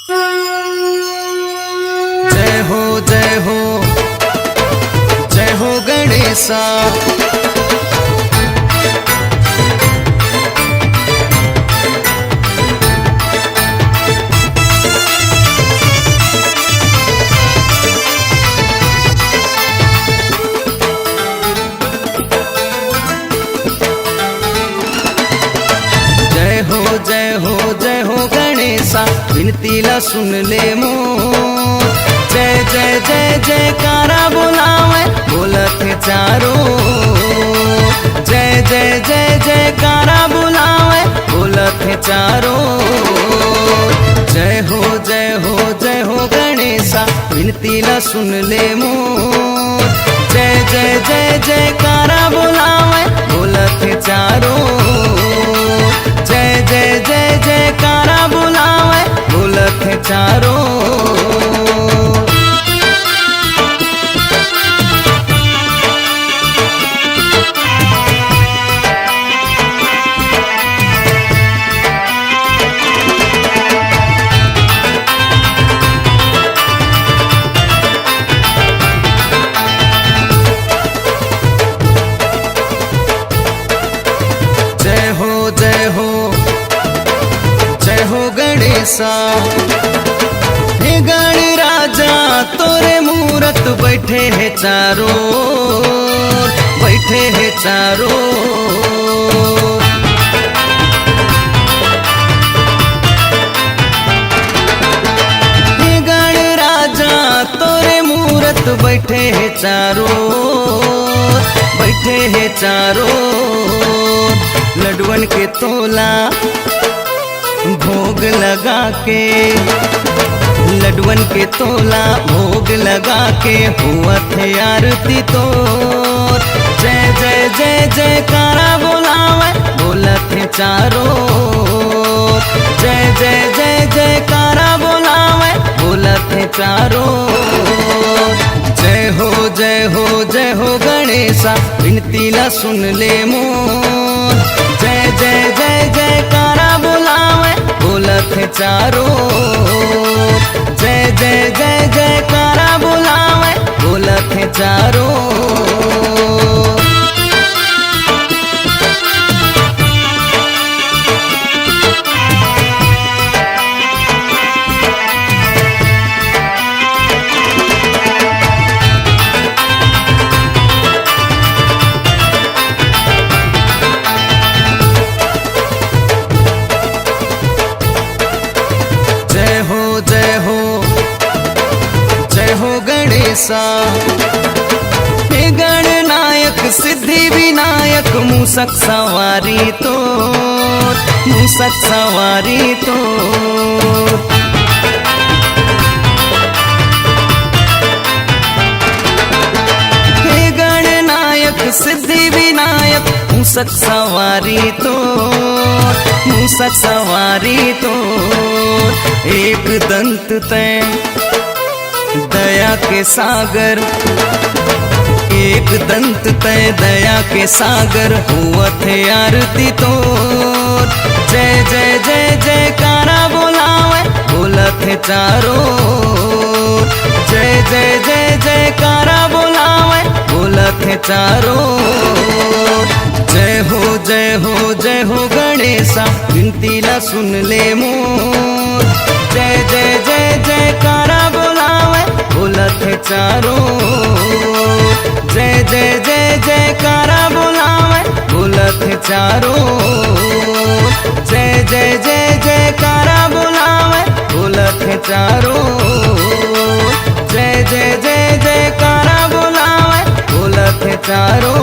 जय हो जय हो जय हो गणेशा। जय हो जय हो जय हो गणेशा, विनतीला सुन ले मोर। जय जय जय जयकारा बुलावे बोलत है चारो। जय जय जय जयकारा बुलावे बोलत है चारो। जय हो जय हो जय हो गणेशा, विनतीला सुन ले मोर। जय जय जय जयकारा बुलावे बोलत है चारो। जय जय जय जयकारा बुलावे बोलत है चारो। जय हो जय हो जय हो गणेशा। हे गण राजा तोरे मूरत बैठे है चारो, बैठे है चारो। हे गण राजा तोरे मूरत बैठे है चारो, बैठे है चारो। लडवन के तोला भोग लगा के, लडवन के तोला भोग लगा के हुआ थे आरती तोर। जय जय जय जयकारा बुलावे बोलत है चारो। जय जय जय जयकारा बुलावे बोलत है चारो। जय हो जय हो जय हो गणेशा, विनतीला सुन ले मोर। जय जय जय जयकारा बुलावे बोलत है चारो। जय जय जय जयकारा बुलावे बोलत है चारो। जय हो जय हो जय हो गणेशा। हे गणनायक सिद्धि विनायक मूसक सवारी तो, मूसक सवारी तो। हे गणनायक सिद्धि विनायक मूसक सवारी तो, मूसक सवारी तो। एक दंत तय दया के सागर, एक दंत तय दया के सागर हुआ थे आरती तोर। जय जय जय जयकारा बुलावे बोलत है चारो। जय जय जय जयकारा बुलावे बोलत है चारो। जय हो जय हो जय हो गणेशा, विनतीला सुन ले मोर। जय जय जय जयकारा बुलावे बोलत है चारो। जय जय जय जयकारा बुलावे बोलत है चारो। जय जय जय जयकारा बुलावे बोलत है चारो। जय जय जय जयकारा बुलावे बोलत है चारो।